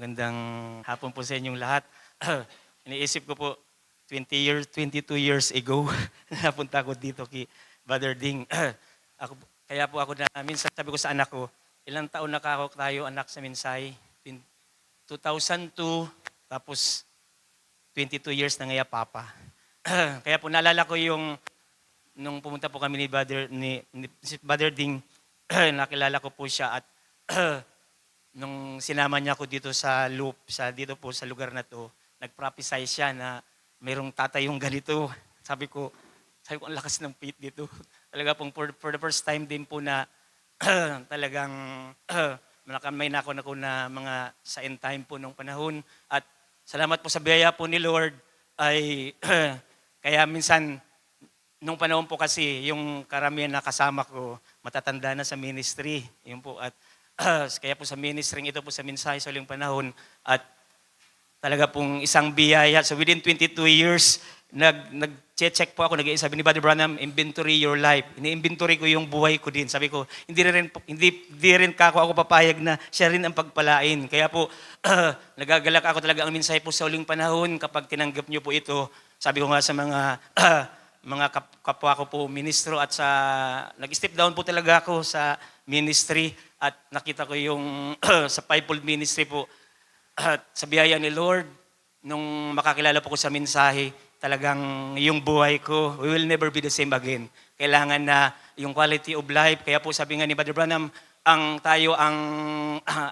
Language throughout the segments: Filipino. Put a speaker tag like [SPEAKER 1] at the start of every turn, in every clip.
[SPEAKER 1] Magandang hapon po sa inyong lahat. Iniisip ko po, 22 years ago, napunta ako dito kay Brother Ding. Kaya po ako na, minsan sabi ko sa anak ko, ilang taon na ako tayo anak sa Minsay? 2002, tapos 22 years na ngaya papa. Kaya po naalala ko yung, nung pumunta po kami si Brother Ding, nakilala ko po siya at nung sinama niya ako dito sa loop, dito po sa lugar na to, nag-prophesy siya na mayroong tatay yung ganito. Sabi ko, ang lakas ng faith dito. Talaga pong for the first time din po na talagang may nako na mga sa end time po nung panahon. At salamat po sa biyaya po ni Lord ay kaya minsan nung panahon po kasi yung karamihan na kasama ko matatanda na sa ministry. Yun po at kaya po sa ministry ito po sa mensahe sa uling panahon at talaga pong isang biyaya. So within 22 years, nag-check po ako, sabi ni Brother Branham, inventory your life. Ini-inventory ko yung buhay ko din. Sabi ko, hindi rin ako papayag na siya rin ang pagpalain. Kaya po, nagagalak ako talaga ang mensahe po sa uling panahon kapag tinanggap niyo po ito. Sabi ko nga sa mga kapwa ko po ministro at nag-step down po talaga ako sa ministry at nakita ko yung sa fivefold ministry po at sa biyaya ni Lord nung makakilala po ko sa mensahe talagang yung buhay ko we will never be the same again. Kailangan na yung quality of life. Kaya po sabi nga ni Brother Branham, tayo ang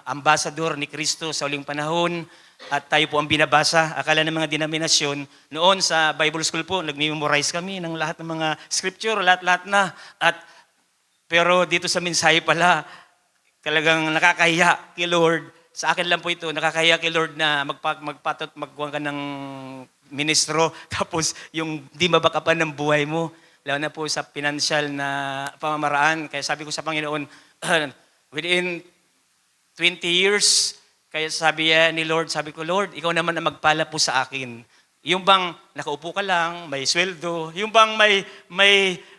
[SPEAKER 1] ambassador ni Kristo sa uling panahon at tayo po ang binabasa. Akala ng mga denominasyon, noon sa Bible School po, nag-memorize kami ng lahat ng mga scripture, lahat-lahat na. Pero dito sa mensahe pala, talagang nakakahiya kay Lord. Sa akin lang po ito, nakakahiya kay Lord na magkuhan ka ng ministro, tapos yung di mabakapan ng buhay mo, lalo na po sa financial na pamamaraan. Kaya sabi ko sa Panginoon, within 20 years, kaya sabi ni Lord, sabi ko, Lord, ikaw naman ang magpala po sa akin. Yung bang nakaupo ka lang, may sweldo, yung bang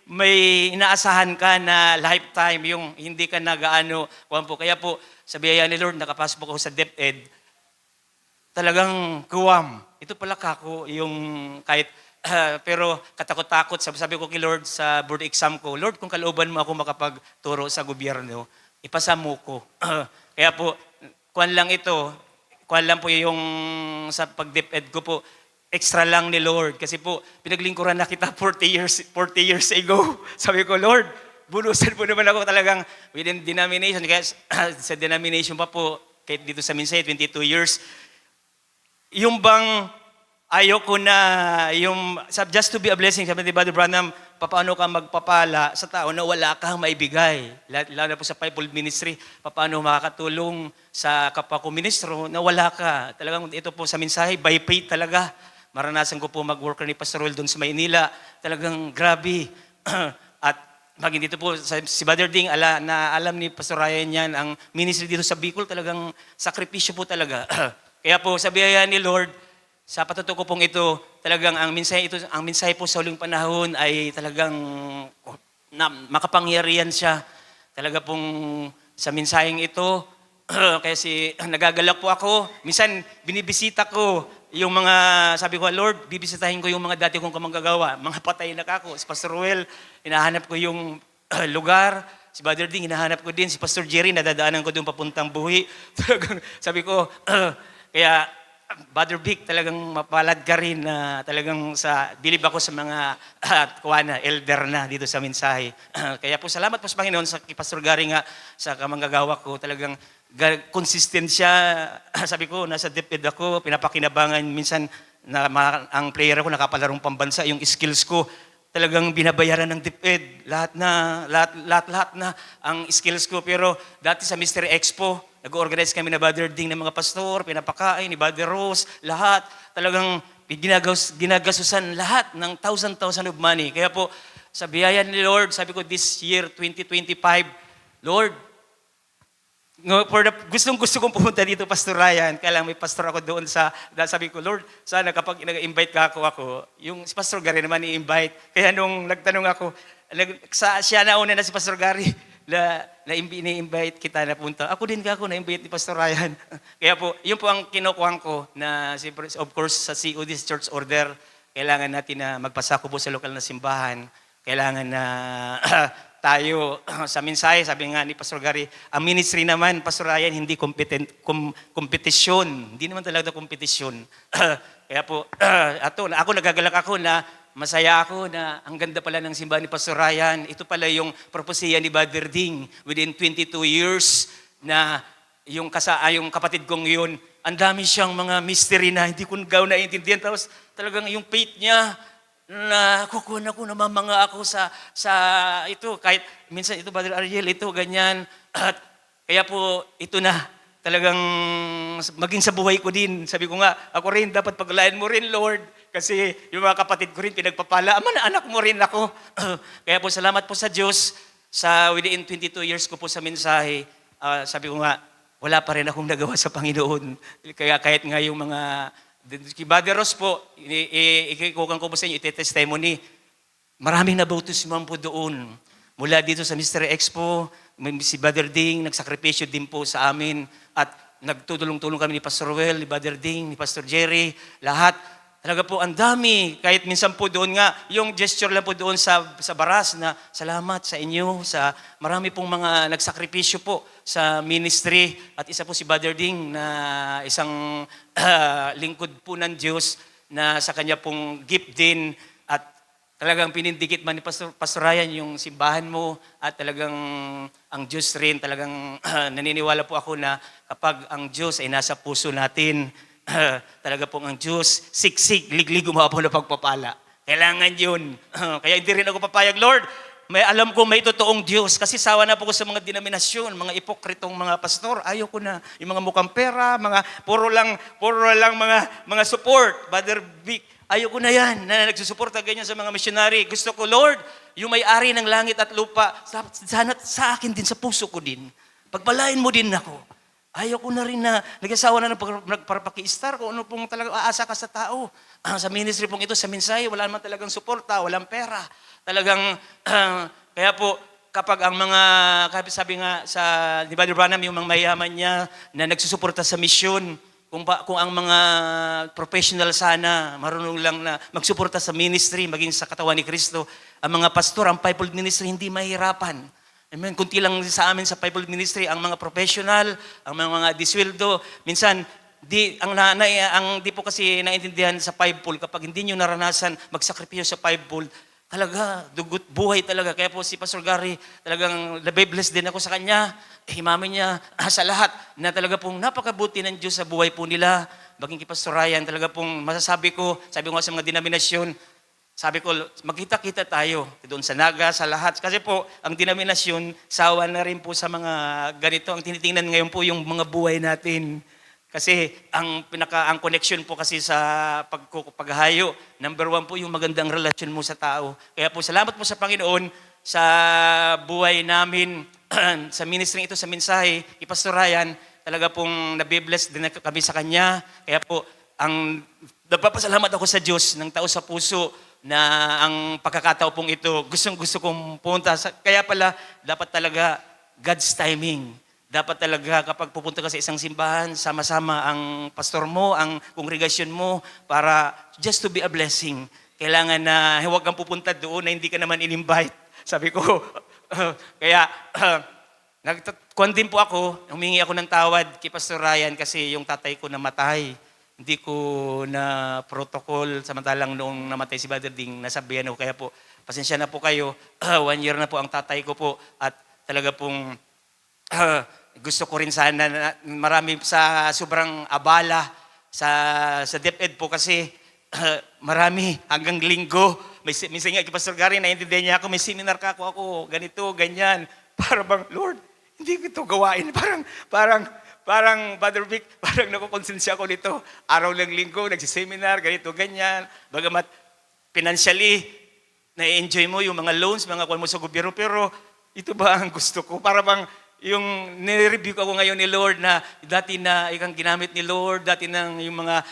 [SPEAKER 1] may inaasahan ka na lifetime, yung hindi ka nagaano, po. Kaya po, sa biyaya ni Lord, nakapasok po ako sa DepEd, talagang kuwam. Ito pala kako, yung kahit, pero katakot-takot, sabi ko kay Lord sa board exam ko, Lord, kung kalooban mo ako makapagturo sa gobyerno, ipasa mo ko. Kaya po, kuwan lang po yung sa pag-DepEd ko po, extra lang ni Lord. Kasi po, pinaglingkuran na kita 40 years ago. Sabi ko, Lord, bunusan po naman ako talagang within denomination. Kaya sa denomination pa po, kahit dito sa Minsay, 22 years. Yung bang ayoko na, just to be a blessing, sabi ni Brother Branham, paano ka magpapala sa tao na wala kang maibigay. Lalo na po sa fivefold ministry, paano makakatulong sa kapwa ko ministro na wala ka. Talagang ito po sa mensahe, by faith talaga. Maranasan ko po mag-worker ni Pastor Roel doon sa Maynila. Talagang grabe. At maging dito po, si Brother Ding, alam ni Pastor Ryan yan, ang ministry dito sa Bicol, talagang sakripisyo po talaga. Kaya po, sa biyaya ni Lord, sa patutuko pong ito, talagang ang mensahe po sa uling panahon ay talagang makapangyarihan siya. Talaga pong sa mensaheng ito, kaya nagagalak po ako. Minsan, binibisita ko yung mga, sabi ko, Lord, bibisitahin ko yung mga dati kong kamanggagawa. Mga patay na kako. Si Pastor Ruel, hinahanap ko yung lugar. Si Brother Ding, hinahanap ko din. Si Pastor Jerry, nadadaanan ko doon papuntang buhi. Sabi ko, kaya, Brother Vic, talagang mapalad ka rin na talagang bilib ako sa mga elder na dito sa mensahe. Kaya po salamat po sa Panginoon sa Pastor Gary nga sa kamanggagawa ko. Talagang consistent siya. Sabi ko, nasa DepEd ako, pinapakinabangan minsan na ang player ako nakapalarong pambansa, yung skills ko talagang binabayaran ng DepEd. Lahat na ang skills ko. Pero dati sa Mr. Expo, nag-organize kami na Brother Ding ng mga pastor, pinapakain, ni Brother Rose, lahat. Talagang ginagasusan lahat ng thousand of money. Kaya po, sa biyaya ni Lord, sabi ko this year, 2025, Lord, gustong-gusto kong pumunta dito, Pastor Ryan. Kaya lang may pastor ako doon sabi ko, Lord, sana kapag nag-invite ka ako, yung si Pastor Gary naman i-invite. Kaya nung nagtanong ako, siya nauna na si Pastor Gary. na-invite kita na punta. Ako din na-invite ni Pastor Ryan. Kaya po, yun po ang kinukuhan ko na, of course, sa COD Church Order, kailangan natin na magpasako po sa lokal na simbahan. Kailangan na tayo sa mensahe, sabi nga ni Pastor Gary, ang ministry naman, Pastor Ryan, hindi kompetisyon. Hindi naman talaga kompetisyon. Kaya po, ako nagagalak ako na masaya ako na ang ganda pala ng simbahan ni Pastor Ryan. Ito pala yung propesya ni Brother Ding within 22 years na yung kapatid kong yun, ang dami siyang mga mystery na hindi ko naiintindihan. Tapos talagang yung faith niya, na kukuha na ko, namamanga ako sa ito. Kahit minsan ito, Brother Ariel, ito, ganyan. At kaya po, ito na. Talagang maging sa buhay ko din. Sabi ko nga, ako rin, dapat paglayan mo rin, Lord. Kasi yung mga kapatid ko rin, pinagpapala. Ama na anak mo rin ako. Kaya po, salamat po sa Diyos. Within 22 years ko po sa mensahe, sabi ko nga, wala pa rin akong nagawa sa Panginoon. Kaya kahit nga yung mga, Brother Ross po, ikikukan ko po sa inyo, iti-testimony. Maraming nabautisman po doon. Mula dito sa Mystery Expo, si Brother Ding, nagsakripisyo din po sa amin. At nagtutulong-tulong kami ni Pastor Well, ni Brother Ding, ni Pastor Jerry, lahat. Talaga po, ang dami. Kahit minsan po doon nga, yung gesture lang po doon sa baras na salamat sa inyo, sa marami pong mga nagsakripisyo po sa ministry. At isa po si Brother Ding na isang lingkod po ng Diyos na sa kanya pong gift din. At talagang pinindikit man ni Pastor Ryan yung simbahan mo at talagang ang Diyos rin, talagang naniniwala po ako na kapag ang Diyos ay nasa puso natin, talaga pong ang Diyos, siksik, liglig, umapaw na pagpapala. Kailangan yun. Kaya hindi rin ako papayag, Lord, alam ko may totoong Diyos kasi sawa na po ko sa mga denominasyon, mga ipokritong mga pastor. Ayaw ko na. Yung mga mukhang pera, puro lang mga support. Brother Vic, ayaw ko na yan, na nagsusuporta ganyan sa mga missionary. Gusto ko, Lord, yung may-ari ng langit at lupa, sana sa akin din, sa puso ko din. Pagpalain mo din ako. Ayaw ko na rin na nag-asawa na nagparapaki-star kung ano pong talagang aasa ka sa tao. Sa ministry pong ito, sa mensahe, wala naman talagang suporta, walang pera. Talagang, kaya po, kapag ang mga, sabi nga sa ni Brother Branham, yung mga mayaman niya na nagsusuporta sa misyon, kung ang mga professional sana, marunong lang na magsuporta sa ministry, maging sa katawan ni Kristo, ang mga pastor, ang fivefold ministry, hindi mahirapan. Amen. Kunti lang sa amin sa fivefold ministry, ang mga professional, ang mga disweldo, minsan, di po kasi naintindihan sa fivefold, kapag hindi nyo naranasan magsakripisyo sa fivefold, talaga, dugot buhay talaga. Kaya po si Pastor Gary, talagang nabe-bless din ako sa kanya. Himamin niya sa lahat na talaga pong napakabuti ng Diyos sa buhay po nila. Baging kay Pastor Ryan, talaga pong masasabi ko, sabi ko nga sa mga denominasyon, sabi ko, magkita-kita tayo doon sa Naga, sa lahat. Kasi po, ang denominasyon, sawa na rin po sa mga ganito. Ang tinitingnan ngayon po yung mga buhay natin. Kasi ang connection po kasi sa paghahayo, number one po yung magandang relasyon mo sa tao. Kaya po, salamat po sa Panginoon sa buhay namin, sa ministry ito, sa mensahe, kay Pastor Ryan, talaga pong nabibless din kami sa kanya. Kaya po, nagpapasalamat ako sa Diyos ng tao sa puso na ang pagkakataon pong ito, gustong-gusto kong punta. Kaya pala, dapat talaga God's timing. Dapat talaga kapag pupunta ka sa isang simbahan, sama-sama ang pastor mo, ang kongregasyon mo, para just to be a blessing. Kailangan na huwag kang pupunta doon na hindi ka naman in-invite. Sabi ko, kaya kuwan din po ako, humingi ako ng tawad kay Pastor Ryan kasi yung tatay ko namatay. Hindi ko na protocol, samantalang noong namatay si Brother Ding, nasabihan ako. Kaya po, pasensya na po kayo. 1 year na po ang tatay ko po. At talaga pong gusto ko rin sana na marami sa sobrang abala sa DepEd po kasi marami hanggang linggo. Minsan nga kay Pastor Gary, naiintindihan niya ako, may seminar ka ako, ganito, ganyan. Para bang, Lord, hindi ko ito gawain. Parang, Brother Vic, parang nakukonsensya ako nito. Araw lang linggo, nagsiseminar, ganito, ganyan. Bagamat financially, na-enjoy mo yung mga loans, mga kuwan mo sa gobyerno, pero ito ba ang gusto ko? Para bang yung nire-review ko ngayon ni Lord na dati na ikang ginamit ni Lord, dati nang yung mga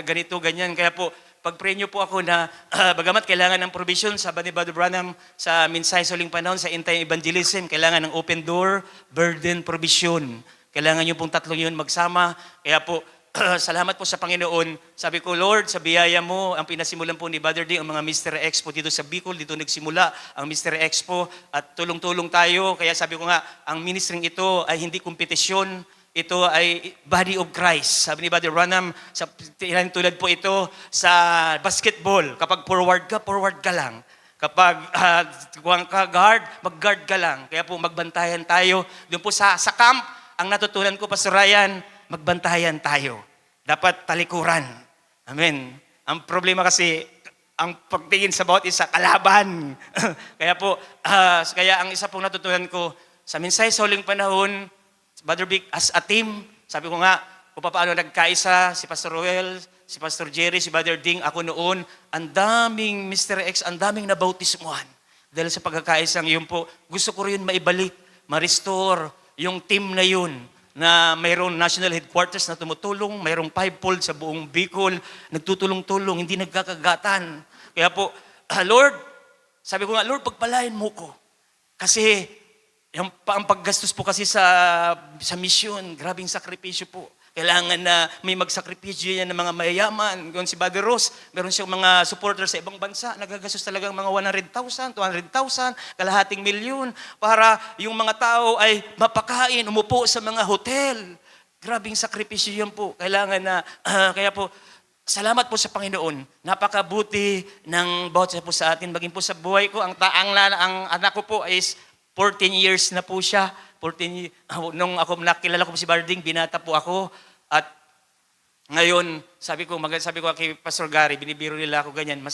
[SPEAKER 1] ganito, ganyan. Kaya po, pag-pray niyo po ako na bagamat kailangan ng provision, sabi ni Brother Branham sa mensahe sa huling panahon sa end time evangelism, kailangan ng open door, burden, provision. Kailangan niyo pong tatlong yun magsama. Kaya po, salamat po sa Panginoon. Sabi ko, Lord, sa biyaya mo, ang pinasimulan po ni Brother Ding, ang mga Mystery Expo dito sa Bicol, dito nagsimula ang Mystery Expo at tulong-tulong tayo. Kaya sabi ko nga, ang ministering ito ay hindi kompetisyon, ito ay body of Christ. Sabi ni Brother Branham, tulad po ito sa basketball. Kapag forward ka lang. Kapag guard, mag-guard ka lang. Kaya po magbantayan tayo. Doon po sa camp, ang natutunan ko, Pastor Ryan, magbantayan tayo. Dapat talikuran. Amen. Ang problema kasi, ang pagtingin sa bawat isa, kalaban. Kaya po, kaya ang isa pong natutunan ko, sa mensahe sa huling panahon, Brother Vic, as a team, sabi ko nga, kung paano nagkaisa, si Pastor Roel, si Pastor Jerry, si Brother Ding, ako noon, ang daming Mr. X, ang daming nabautismuhan. Dahil sa pagkakaisang yun po, gusto ko rin maibalik, ma-restore yung team na yun, na mayroong national headquarters na tumutulong, mayroong fivefold sa buong Bicol, nagtutulong-tulong, hindi nagkakagatan. Kaya po, Lord, sabi ko nga, Lord, pagpalain mo ko. Kasi, ang paggastos po kasi sa mission, grabing sakripisyo po. Kailangan na may magsakripisyo yan ng mga mayayaman. Kung si Brother Ross, meron siyang mga supporters sa ibang bansa, nagagastos talagang mga 100,000, 200,000, kalahating milyon, para yung mga tao ay mapakain, umupo sa mga hotel. Grabing sakripisyo yan po. Kailangan na, kaya po, salamat po sa Panginoon. Napakabuti ng bawat po sa atin. Maging po sa buhay ko, ang anak ko po is 14 years na po siya. Nung ako nakilala ko po si Barding, binata po ako. At ngayon, sabi ko kay Pastor Gary, binibiro nila ako ganyan,